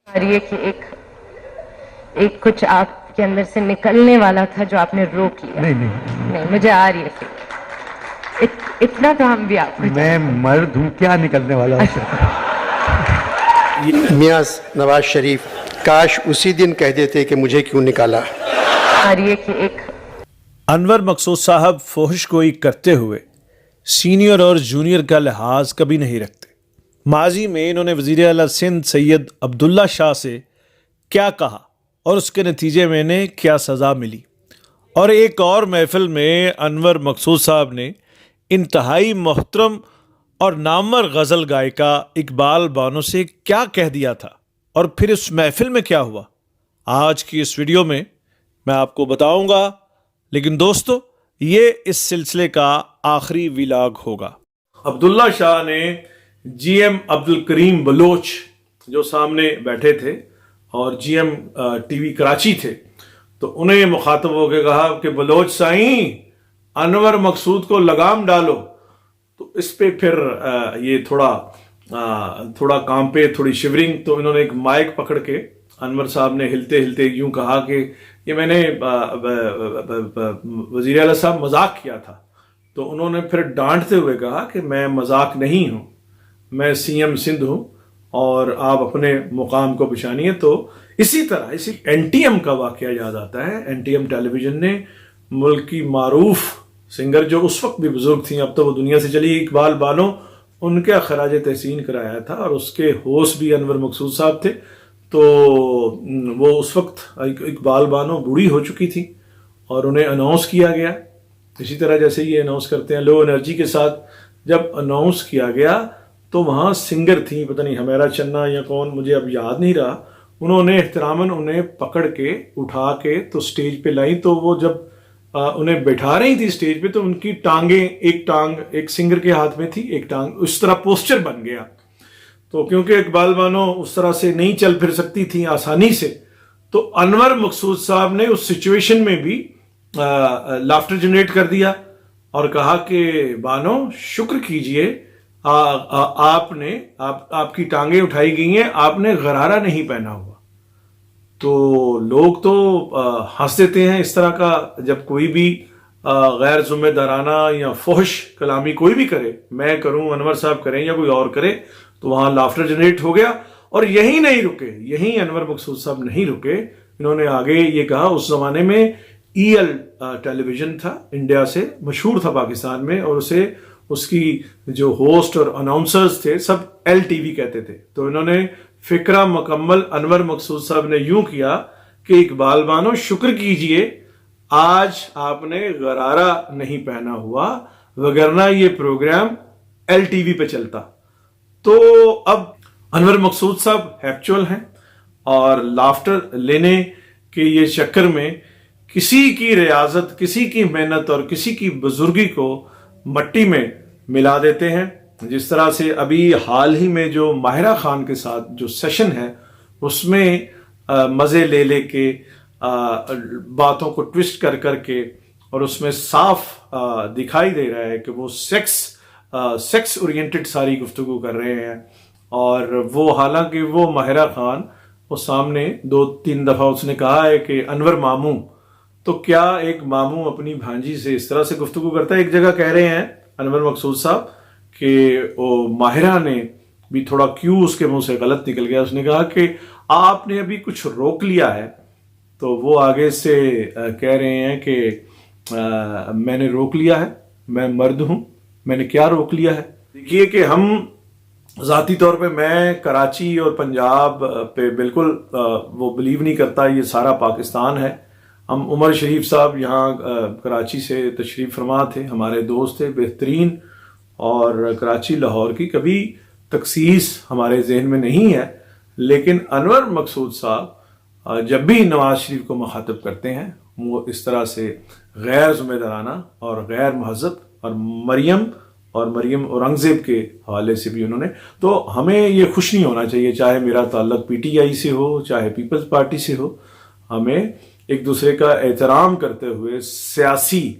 اور یہ کہ ایک کچھ آپ کے اندر سے نکلنے والا تھا جو آپ نے روک لیا. نہیں مجھے آ رہی ہے فکر. اتنا تو ہم بھی آپ کو میں مرد ہوں، کیا نکلنے والا ہے. میاں نواز شریف کاش اسی دن کہہ دیتے کہ مجھے کیوں نکالا. اور یہ کہ انور مقصود صاحب فحش گوئی کرتے ہوئے سینئر اور جونیئر کا لحاظ کبھی نہیں رکھتے. ماضی میں انہوں نے وزیر اعلیٰ سندھ سید عبداللہ شاہ سے کیا کہا اور اس کے نتیجے میں انہیں کیا سزا ملی، اور ایک اور محفل میں انور مقصود صاحب نے انتہائی محترم اور نامور غزل گائیکا اقبال بانو سے کیا کہہ دیا تھا، اور پھر اس محفل میں کیا ہوا، آج کی اس ویڈیو میں آپ کو بتاؤں گا. لیکن دوستو، یہ اس سلسلے کا آخری ویلاگ ہوگا. عبداللہ شاہ نے جی ایم عبد الکریم بلوچ جو سامنے بیٹھے تھے اور G M T V Karachi تھے، تو انہیں مخاطب ہو کے کہا کہ بلوچ سائیں انور مقصود کو لگام ڈالو. تو اس پہ پھر یہ تھوڑا کام پہ تھوڑی شیورنگ، تو انہوں نے ایک مائک پکڑ کے انور صاحب نے ہلتے ہلتے یوں کہا کہ یہ میں نے وزیر اعلیٰ صاحب مذاق کیا تھا. تو انہوں نے پھر ڈانٹتے ہوئے کہا کہ میں مذاق نہیں ہوں، میں سی ایم سندھ ہوں اور آپ اپنے مقام کو پہچانیے. تو اسی طرح این ٹی ایم کا واقعہ یاد آتا ہے. این ٹی ایم ٹیلی ویژن نے ملک کی معروف سنگر جو اس وقت بھی بزرگ تھیں، اب تو وہ دنیا سے چلی، اقبال بانو، ان کا خراج تحسین کرایا تھا، اور اس کے ہوسٹ بھی انور مقصود صاحب تھے. تو وہ اس وقت اقبال بانو بوڑھی ہو چکی تھی اور انہیں اناؤنس کیا گیا، اسی طرح جیسے یہ اناؤنس کرتے ہیں لو انرجی کے ساتھ. جب اناؤنس کیا گیا تو وہاں سنگر تھیں، پتہ نہیں ہمیرا چنا یا کون، مجھے اب یاد نہیں رہا. انہوں نے احتراماً انہیں پکڑ کے اٹھا کے تو سٹیج پہ لائیں. تو وہ جب انہیں بیٹھا رہی تھی سٹیج پہ، تو ان کی ٹانگیں، ایک ٹانگ ایک سنگر کے ہاتھ میں تھی، ایک ٹانگ اس طرح پوسچر بن گیا. تو کیونکہ اقبال بانو اس طرح سے نہیں چل پھر سکتی تھیں آسانی سے، تو انور مقصود صاحب نے اس سچویشن میں بھی لافٹر جنریٹ کر دیا اور کہا کہ بانو شکر کیجئے، آپ کی ٹانگیں اٹھائی گئی ہیں، آپ نے غرارہ نہیں پہنا ہوا. تو لوگ تو ہنس دیتے ہیں اس طرح کا، جب کوئی بھی غیر ذمہ دارانہ یا فحش کلامی کوئی بھی کرے، میں کروں، انور صاحب کریں یا کوئی اور کرے، تو وہاں لافٹر جنریٹ ہو گیا. اور یہی نہیں رکے، یہی انور مقصود صاحب نہیں رکے، انہوں نے آگے یہ کہا. اس زمانے میں ای ایل ٹیلی ویژن تھا، انڈیا سے مشہور تھا پاکستان میں، اور اس کی جو ہوسٹ اور اناؤنسرز تھے سب ایل ٹی وی کہتے تھے. تو انہوں نے فکرہ مکمل انور مقصود صاحب نے یوں کیا کہ اقبال بانو شکر کیجئے، آج آپ نے غرارہ نہیں پہنا ہوا، وگرنہ یہ پروگرام ایل ٹی وی پہ چلتا. تو اب انور مقصود صاحب ہیپچول ہیں، اور لافٹر لینے کے یہ چکر میں کسی کی ریاضت، کسی کی محنت اور کسی کی بزرگی کو مٹی میں ملا دیتے ہیں. جس طرح سے ابھی حال ہی میں جو ماہرہ خان کے ساتھ جو سیشن ہے، اس میں مزے لے کے باتوں کو ٹوسٹ کر کے، اور اس میں صاف دکھائی دے رہا ہے کہ وہ سیکس اورینٹڈ ساری گفتگو کر رہے ہیں. اور وہ حالانکہ وہ ماہرہ خان، وہ سامنے 2-3 دفعہ اس نے کہا ہے کہ انور ماموں، تو کیا ایک ماموں اپنی بھانجی سے اس طرح سے گفتگو کرتا ہے؟ ایک جگہ کہہ رہے ہیں انور مقصود صاحب کہ وہ ماہرہ نے بھی تھوڑا کیوں اس کے منہ سے غلط نکل گیا، اس نے کہا کہ آپ نے ابھی کچھ روک لیا ہے. تو وہ آگے سے کہہ رہے ہیں کہ میں نے روک لیا ہے، میں مرد ہوں، میں نے کیا روک لیا ہے. دیکھیے کہ ہم ذاتی طور پہ، میں کراچی اور پنجاب پہ بالکل وہ بلیو نہیں کرتا، یہ سارا پاکستان ہے. ہم عمر شریف صاحب یہاں کراچی سے تشریف فرما تھے، ہمارے دوست تھے بہترین، اور کراچی لاہور کی کبھی تخصیص ہمارے ذہن میں نہیں ہے. لیکن انور مقصود صاحب جب بھی نواز شریف کو مخاطب کرتے ہیں، وہ اس طرح سے غیر ذمہ دارانہ اور غیر مہذب، اور مریم اورنگزیب کے حوالے سے بھی انہوں نے. تو ہمیں یہ خوش نہیں ہونا چاہیے، چاہے میرا تعلق پی ٹی آئی سے ہو، چاہے پیپلز پارٹی سے ہو. ہمیں ایک دوسرے کا احترام کرتے ہوئے، سیاسی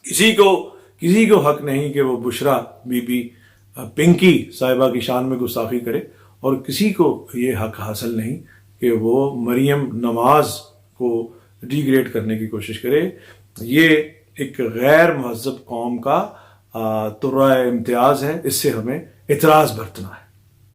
کسی کو حق نہیں کہ وہ بشرا بی بی پنکی صاحبہ کی شان میں گستاخی کرے، اور کسی کو یہ حق حاصل نہیں کہ وہ مریم نواز کو ڈیگریڈ کرنے کی کوشش کرے. یہ ایک غیر مہذب قوم کا ترہ امتیاز ہے، اس سے ہمیں اعتراض برتنا ہے.